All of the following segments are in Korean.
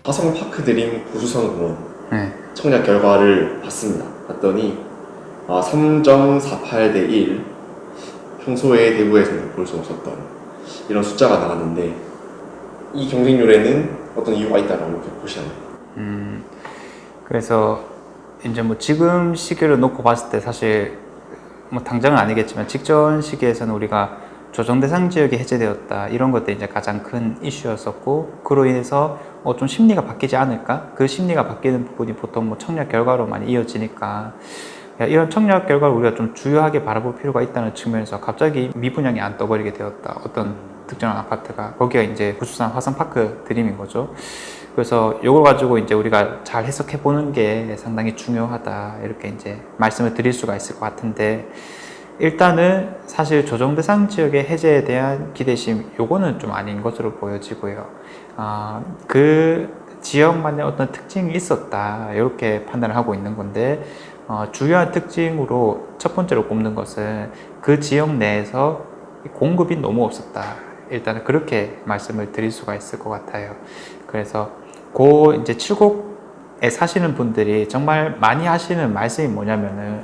화성파크 드림 우수성공원 네. 청약 결과를 봤습니다. 봤더니 3.48 대 1, 평소에 대구에서는 볼 수 없었던 이런 숫자가 나왔는데, 이 경쟁률에는 어떤 이유가 있다라고 이렇게 보시나요? 그래서 이제 뭐 지금 시기를 놓고 봤을 때 사실 뭐 당장은 아니겠지만 직전 시기에서는 우리가 조정 대상 지역이 해제되었다 이런 것들이 이제 가장 큰 이슈였었고, 그로 인해서 좀 심리가 바뀌지 않을까? 그 심리가 바뀌는 부분이 보통 뭐 청약 결과로 많이 이어지니까, 이런 청약 결과를 우리가 좀 주요하게 바라볼 필요가 있다는 측면에서 갑자기 미분양이 안 떠버리게 되었다. 어떤 특정한 아파트가, 거기가 이제 부수산 화성파크 드림인 거죠. 그래서 이걸 가지고 이제 우리가 잘 해석해 보는 게 상당히 중요하다, 이렇게 이제 말씀을 드릴 수가 있을 것 같은데, 일단은 사실 조정 대상 지역의 해제에 대한 기대심, 요거는 좀 아닌 것으로 보여지고요. 그 지역만의 어떤 특징이 있었다, 이렇게 판단을 하고 있는 건데, 주요한 특징으로 첫 번째로 꼽는 것은 그 지역 내에서 공급이 너무 없었다. 일단은 그렇게 말씀을 드릴 수가 있을 것 같아요. 그래서 이제 칠곡에 사시는 분들이 정말 많이 하시는 말씀이 뭐냐면은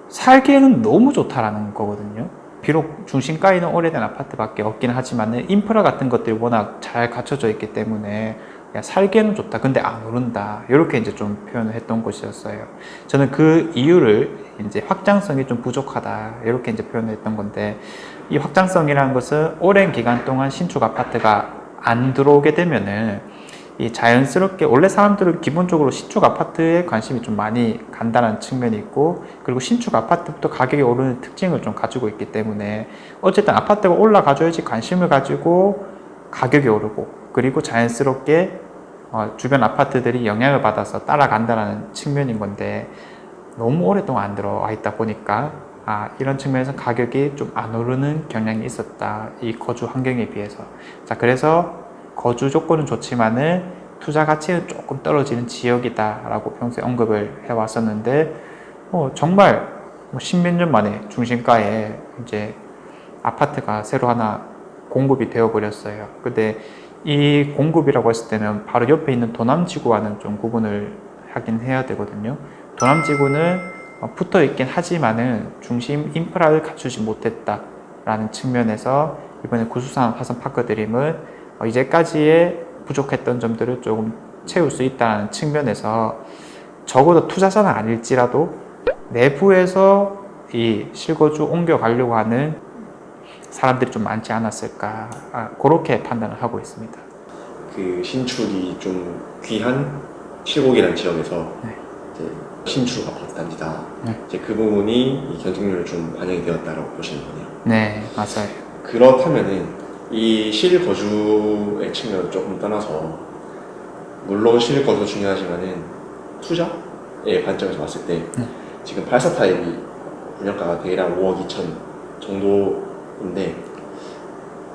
살기에는 너무 좋다라는 거거든요. 비록 중심가에는 오래된 아파트밖에 없긴 하지만 인프라 같은 것들이 워낙 잘 갖춰져 있기 때문에 살기에는 좋다, 근데 안 오른다, 이렇게 이제 좀 표현을 했던 곳이었어요. 저는 그 이유를 이제 확장성이 좀 부족하다, 이렇게 이제 표현을 했던 건데, 이 확장성이라는 것은 오랜 기간 동안 신축 아파트가 안 들어오게 되면은 이 자연스럽게, 원래 사람들은 기본적으로 신축 아파트에 관심이 좀 많이 간다는 측면이 있고, 그리고 신축 아파트부터 가격이 오르는 특징을 좀 가지고 있기 때문에 어쨌든 아파트가 올라가줘야지 관심을 가지고 가격이 오르고, 그리고 자연스럽게 주변 아파트들이 영향을 받아서 따라간다는 측면인 건데, 너무 오랫동안 안 들어와 있다 보니까 이런 측면에서 가격이 좀 안 오르는 경향이 있었다, 이 거주 환경에 비해서. 자, 그래서 거주 조건은 좋지만은 투자 가치는 조금 떨어지는 지역이다 라고 평소에 언급을 해왔었는데, 정말 십몇 년 만에 중심가에 이제 아파트가 새로 하나 공급이 되어 버렸어요. 근데 이 공급이라고 했을 때는 바로 옆에 있는 도남지구와는 좀 구분을 하긴 해야 되거든요. 도남지구는 붙어 있긴 하지만은 중심 인프라를 갖추지 못했다라는 측면에서 이번에 구수산 화성파크 드림은 이제까지의 부족했던 점들을 조금 채울 수 있다는 측면에서, 적어도 투자자는 아닐지라도 내부에서 이 실거주 옮겨가려고 하는 사람들이 좀 많지 않았을까, 그렇게 판단을 하고 있습니다. 그 신축이 좀 귀한 칠곡이라는 지역에서 이제 신축 아파트 단지다. 이제 그 부분이 이 경쟁률에 좀 반영이 되었다라고 보시는 거네요. 네, 맞아요. 그렇다면은 이 실거주의 측면을 조금 떠나서, 물론 실거주 중요하지만은 투자의 관점에서 봤을 때 지금 84 타입이 분양가가 대략 5억 2천 정도인데,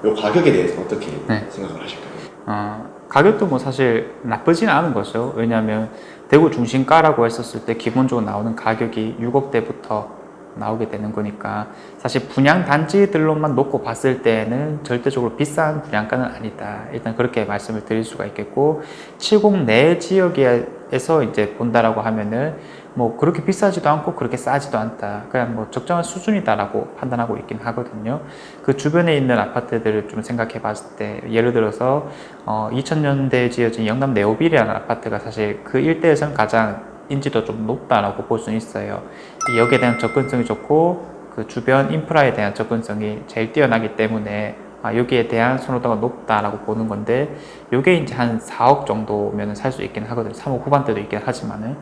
이 가격에 대해서 어떻게 생각을 하실까요? 가격도 뭐 사실 나쁘진 않은 거죠. 왜냐하면 대구 중심가라고 했었을 때 기본적으로 나오는 가격이 6억대부터 나오게 되는 거니까, 사실 분양 단지들로만 놓고 봤을 때는 절대적으로 비싼 분양가는 아니다, 일단 그렇게 말씀을 드릴 수가 있겠고, 70 내 지역에서 이제 본다라고 하면은 뭐 그렇게 비싸지도 않고 그렇게 싸지도 않다, 그냥 뭐 적정한 수준이다라고 판단하고 있긴 하거든요. 그 주변에 있는 아파트들을 좀 생각해 봤을 때, 예를 들어서 2000년대에 지어진 영남 네오빌이라는 아파트가 사실 그 일대에서는 가장 인지도 좀 높다라고 볼 수 있어요. 이 역에 대한 접근성이 좋고 그 주변 인프라에 대한 접근성이 제일 뛰어나기 때문에 여기에 대한 선호도가 높다라고 보는 건데, 이게 이제 한 4억 정도면 살 수 있긴 하거든요. 3억 후반대도 있긴 하지만은.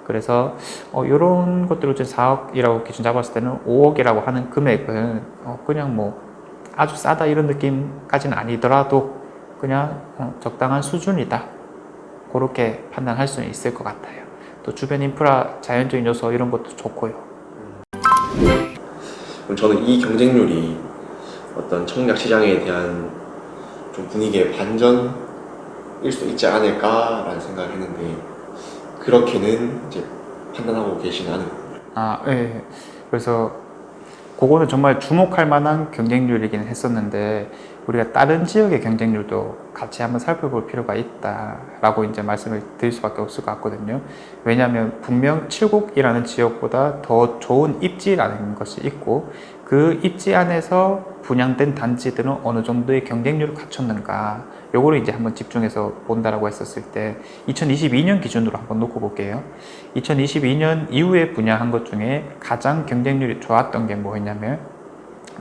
그래서 이런 것들을 이제 4억이라고 기준 잡았을 때는 5억이라고 하는 금액은 그냥 뭐 아주 싸다 이런 느낌까지는 아니더라도 그냥 적당한 수준이다, 그렇게 판단할 수는 있을 것 같아요. 또 주변 인프라, 자연적인 요소 이런 것도 좋고요. 그럼 저는 이 경쟁률이 어떤 청약 시장에 대한 좀 분위기의 반전일 수 있지 않을까라는 생각을 했는데, 그렇게는 이제 판단하고 계시는 않은 거예요. 네. 그래서 그거는 정말 주목할 만한 경쟁률이긴 했었는데, 우리가 다른 지역의 경쟁률도 같이 한번 살펴볼 필요가 있다라고 이제 말씀을 드릴 수밖에 없을 것 같거든요. 왜냐하면 분명 칠곡이라는 지역보다 더 좋은 입지라는 것이 있고 그 입지 안에서 분양된 단지들은 어느 정도의 경쟁률을 갖췄는가, 요거를 이제 한번 집중해서 본다라고 했었을 때 2022년 기준으로 한번 놓고 볼게요. 2022년 이후에 분양한 것 중에 가장 경쟁률이 좋았던 게 뭐였냐면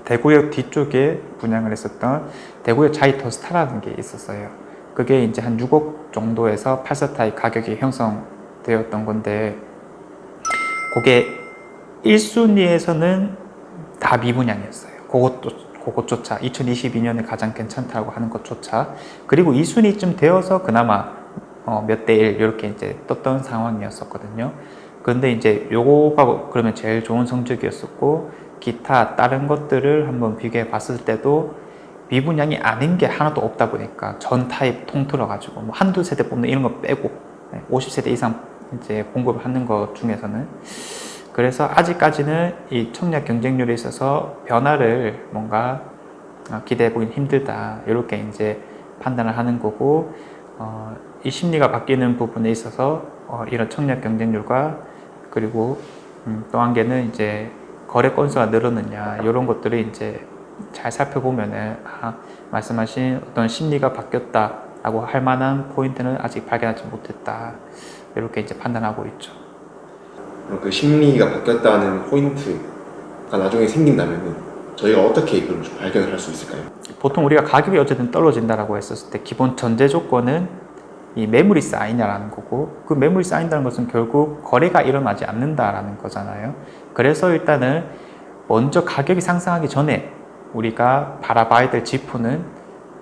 대구역 뒤쪽에 분양을 했었던 대구역 자이터스타라는 게 있었어요. 그게 이제 한 6억 정도에서 8세타의 가격이 형성되었던 건데, 그게 1순위에서는 다 미분양이었어요. 그것조차 2022년에 가장 괜찮다고 하는 것조차. 그리고 2순위쯤 되어서 그나마 몇 대 1 이렇게 이제 떴던 상황이었었거든요. 그런데 이제 요거가 그러면 제일 좋은 성적이었었고, 기타 다른 것들을 한번 비교해 봤을 때도 미분양이 아닌 게 하나도 없다 보니까 전 타입 통틀어 가지고 뭐 한두 세대 뽑는 이런 거 빼고 50세대 이상 이제 공급을 하는 것 중에서는, 그래서 아직까지는 이 청약 경쟁률에 있어서 변화를 뭔가 기대해 보긴 힘들다, 이렇게 이제 판단을 하는 거고, 이 심리가 바뀌는 부분에 있어서 이런 청약 경쟁률과, 그리고 또 한 개는 이제 거래 건수가 늘었느냐, 이런 것들을 이제 잘 살펴보면은 말씀하신 어떤 심리가 바뀌었다라고 할 만한 포인트는 아직 발견하지 못했다, 이렇게 이제 판단하고 있죠. 그럼 그 심리가 바뀌었다는 포인트가 나중에 생긴다면 저희가 어떻게 그걸 좀 발견을 할 수 있을까요? 보통 우리가 가격이 어쨌든 떨어진다라고 했었을 때 기본 전제 조건은 이 매물이 쌓이냐라는 거고, 그 매물이 쌓인다는 것은 결국 거래가 일어나지 않는다라는 거잖아요. 그래서 일단은 먼저 가격이 상승하기 전에 우리가 바라봐야 될 지표는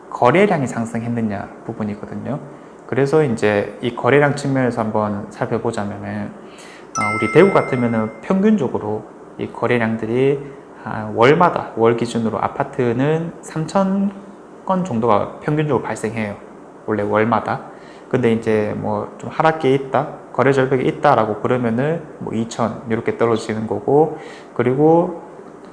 거래량이 상승했느냐 부분이거든요. 그래서 이제 이 거래량 측면에서 한번 살펴보자면은, 우리 대구 같으면은 평균적으로 이 거래량들이 월마다, 월 기준으로 아파트는 3,000건 정도가 평균적으로 발생해요. 원래 월마다. 근데 이제 뭐 좀 하락기에 있다, 거래 절벽에 있다라고 그러면은 뭐 2,000 이렇게 떨어지는 거고, 그리고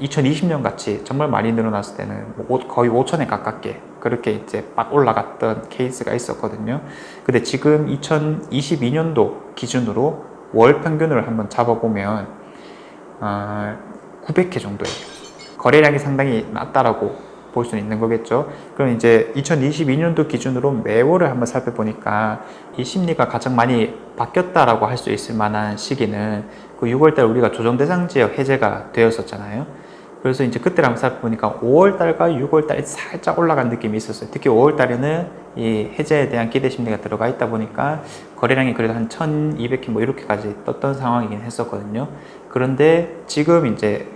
2020년 같이 정말 많이 늘어났을 때는 뭐 거의 5,000에 가깝게 그렇게 이제 막 올라갔던 케이스가 있었거든요. 근데 지금 2022년도 기준으로 월 평균을 한번 잡아보면 900회 정도예요. 거래량이 상당히 낮다라고 볼 수 있는 거겠죠. 그럼 이제 2022년도 기준으로 매월을 한번 살펴보니까 이 심리가 가장 많이 바뀌었다라고 할 수 있을 만한 시기는 그 6월달 우리가 조정 대상 지역 해제가 되었었잖아요. 그래서 이제 그때를 한번 살펴보니까 5월달과 6월달에 살짝 올라간 느낌이 있었어요. 특히 5월달에는 이 해제에 대한 기대 심리가 들어가 있다 보니까 거래량이 그래도 한 1200회 뭐 이렇게까지 떴던 상황이긴 했었거든요. 그런데 지금 이제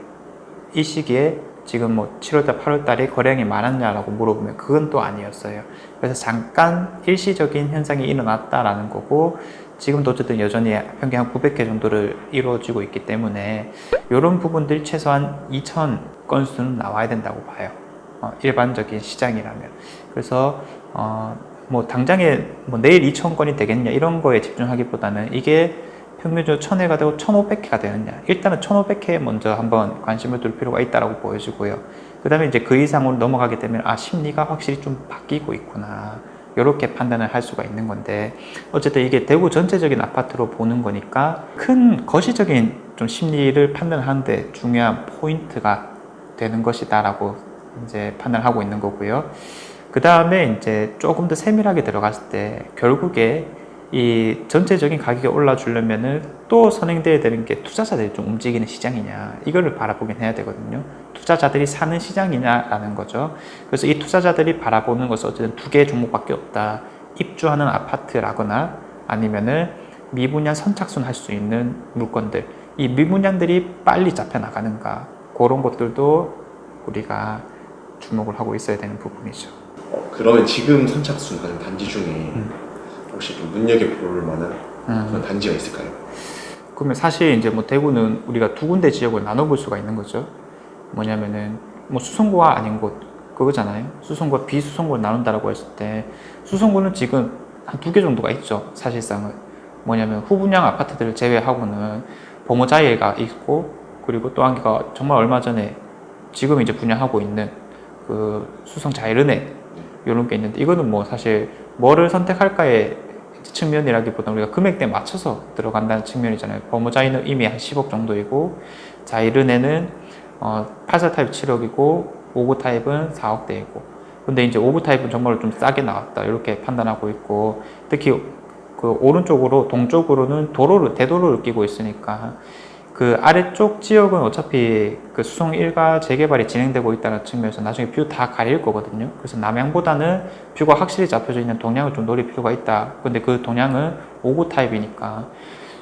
이 시기에 지금 뭐 7월달, 8월달에 거래량이 많았냐라고 물어보면 그건 또 아니었어요. 그래서 잠깐 일시적인 현상이 일어났다라는 거고, 지금도 어쨌든 여전히 평균 한 900회 정도를 이루어지고 있기 때문에 이런 부분들 최소한 2,000건수는 나와야 된다고 봐요. 일반적인 시장이라면. 그래서 뭐 당장에 뭐 내일 2,000건이 되겠냐 이런 거에 집중하기보다는 이게 평균적으로 1,000회가 되고 1,500회가 되느냐, 일단은 1,500회에 먼저 한번 관심을 둘 필요가 있다고 보여지고요. 그 다음에 이제 그 이상으로 넘어가게 되면 심리가 확실히 좀 바뀌고 있구나, 이렇게 판단을 할 수가 있는 건데, 어쨌든 이게 대구 전체적인 아파트로 보는 거니까 큰 거시적인 좀 심리를 판단하는데 중요한 포인트가 되는 것이다 라고 이제 판단하고 있는 거고요. 그 다음에 이제 조금 더 세밀하게 들어갔을 때 결국에 이 전체적인 가격이 올라주려면은 또 선행돼야 되는 게 투자자들이 좀 움직이는 시장이냐, 이거를 바라보긴 해야 되거든요. 투자자들이 사는 시장이냐라는 거죠. 그래서 이 투자자들이 바라보는 것은 어쨌든 두 개의 종목밖에 없다. 입주하는 아파트라거나 아니면은 미분양 선착순 할 수 있는 물건들, 이 미분양들이 빨리 잡혀 나가는가, 그런 것들도 우리가 주목을 하고 있어야 되는 부분이죠. 그러면 지금 선착순하는 단지 중에 혹시 좀 눈여겨볼 만한 그런 단지가 있을까요? 그러면 사실 이제 뭐 대구는 우리가 두 군데 지역을 나눠볼 수가 있는 거죠. 뭐냐면은 뭐 수성구와 아닌 곳 그거잖아요. 수성구와 비수성구를 나눈다라고 했을 때 수성구는 지금 한 두 개 정도가 있죠. 사실상은 뭐냐면 후분양 아파트들을 제외하고는 범어자이가 있고, 그리고 또 한 개가 정말 얼마 전에 지금 이제 분양하고 있는 그 수성 자이르네 이런 게 있는데 이거는 뭐 사실 뭐를 선택할까의 측면이라기보다는 우리가 금액대에 맞춰서 들어간다는 측면이잖아요. 버모자이는 이미 한 10억 정도이고 자이르네는 84 타입 7억이고 59 타입은 4억대이고 근데 이제 59 타입은 정말로 좀 싸게 나왔다 이렇게 판단하고 있고 특히 그 오른쪽으로 동쪽으로는 대도로를 끼고 있으니까 그 아래쪽 지역은 어차피 그 수송 일가 재개발이 진행되고 있다는 측면에서 나중에 뷰 다 가릴 거거든요. 그래서 남향보다는 뷰가 확실히 잡혀져 있는 동향을 좀 노릴 필요가 있다. 근데 그 동향은 59 타입이니까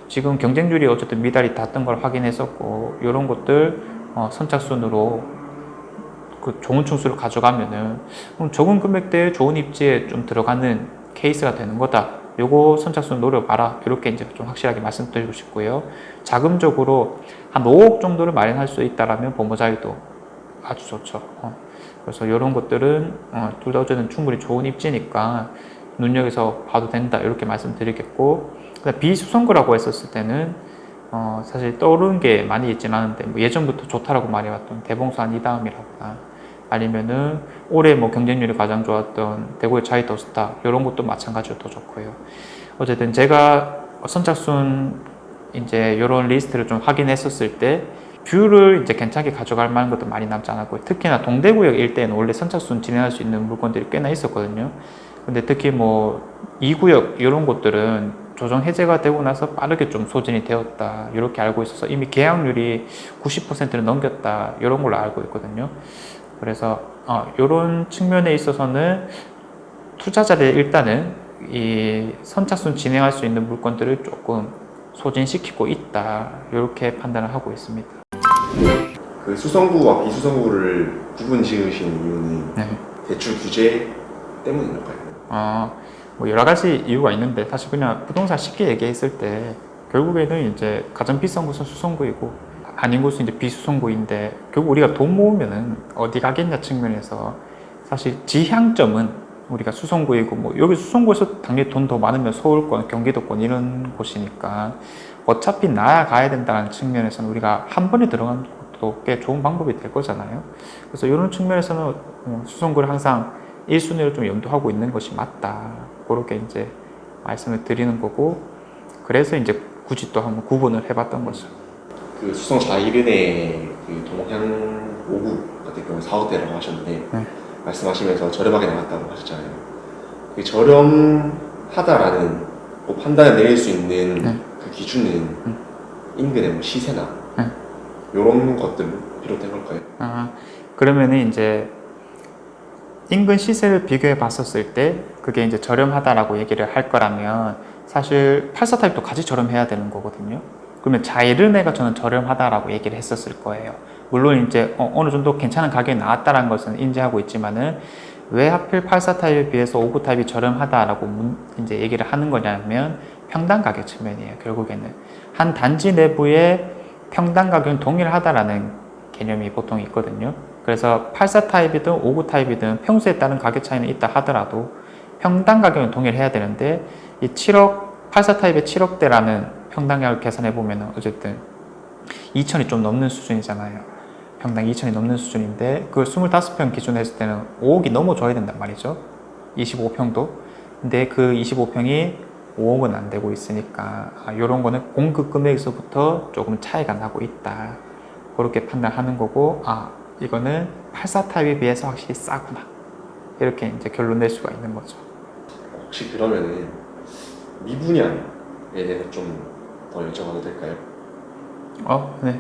지금 경쟁률이 어쨌든 미달이 닿던 걸 확인했었고 이런 것들 선착순으로 그 좋은 층수를 가져가면은 적은 금액대에 좋은 입지에 좀 들어가는 케이스가 되는 거다. 요거 선착순 노려봐라. 이렇게 이제 좀 확실하게 말씀드리고 싶고요. 자금적으로 한 5억 정도를 마련할 수 있다라면 보모자유도 아주 좋죠. 그래서 이런 것들은 둘 다 어쨌든 충분히 좋은 입지니까 눈여겨서 봐도 된다. 이렇게 말씀드리겠고, 비수성구라고 했었을 때는 사실 떠오르는 게 많이 있진 않은데 뭐 예전부터 좋다라고 말해왔던 대봉산 이다음이라거나 아니면은 올해 뭐 경쟁률이 가장 좋았던 대구의 차이더스타 이런 것도 마찬가지로 더 좋고요. 어쨌든 제가 선착순 이제 이런 리스트를 좀 확인했었을 때 뷰를 이제 괜찮게 가져갈 만한 것도 많이 남지 않았고 특히나 동대구역 일대에는 원래 선착순 진행할 수 있는 물건들이 꽤나 있었거든요. 근데 특히 뭐 2구역 이런 곳들은 조정 해제가 되고 나서 빠르게 좀 소진이 되었다 이렇게 알고 있어서 이미 계약률이 90%를 넘겼다 이런 걸로 알고 있거든요. 그래서 이런 측면에 있어서는 투자자들 일단은 이 선착순 진행할 수 있는 물건들을 조금 소진시키고 있다 이렇게 판단을 하고 있습니다. 그 수성구와 비수성구를 구분 지으신 이유는 네. 대출 규제 때문인가요? 뭐 여러 가지 이유가 있는데 사실 그냥 부동산 쉽게 얘기했을 때 결국에는 이제 가장 비싼 곳은 수성구이고 아닌 곳은 이제 비수성구인데 결국 우리가 돈 모으면은 어디 가겠냐 측면에서 사실 지향점은 우리가 수성구이고 뭐 여기 수성구에서 당연히 돈 더 많으면 서울권, 경기도권 이런 곳이니까 어차피 나아가야 된다는 측면에서는 우리가 한 번에 들어가는 것도 꽤 좋은 방법이 될 거잖아요. 그래서 이런 측면에서는 수성구를 항상 1순위로 좀 염두하고 있는 것이 맞다. 그렇게 이제 말씀을 드리는 거고 그래서 이제 굳이 또 한번 구분을 해봤던 거죠. 그 수성 자이른의 그 동향 5구 같은 경우 4억대라고 하셨는데 네. 말씀하시면서 저렴하게 나왔다고 하셨잖아요. 그 저렴하다라는 뭐 판단을 내릴 수 있는 네. 그 기준은 인근의 뭐 시세나 네. 이런 것들로 비롯된 걸까요? 그러면은 이제 인근 시세를 비교해 봤었을 때 그게 이제 저렴하다라고 얘기를 할 거라면 사실 84 타입도 같이 저렴해야 되는 거거든요. 그러면 자이르네가 저는 저렴하다라고 얘기를 했었을 거예요. 물론 이제 어느 정도 괜찮은 가격이 나왔다는 것은 인지하고 있지만은 왜 하필 84 타입에 비해서 59 타입이 저렴하다라고 이제 얘기를 하는 거냐면 평당 가격 측면이에요. 결국에는 한 단지 내부의 평당 가격은 동일하다라는 개념이 보통 있거든요. 그래서 84 타입이든 59 타입이든 평수에 따른 가격 차이는 있다 하더라도 평당 가격은 동일해야 되는데 이 7억 84 타입의 7억대라는 평당 가격을 계산해 보면 어쨌든 2천이 좀 넘는 수준이잖아요. 평당 2천이 넘는 수준인데 그걸 25평 기준으로 했을 때는 5억이 넘어줘야 된단 말이죠. 25평도. 근데 그 25평이 5억은 안 되고 있으니까 이런 거는 공급 금액에서부터 조금 차이가 나고 있다. 그렇게 판단하는 거고 이거는 84 타입에 비해서 확실히 싸구나. 이렇게 이제 결론 낼 수가 있는 거죠. 혹시 그러면은 미분양에 대해서 좀 더 여쭤봐도 될까요? 네.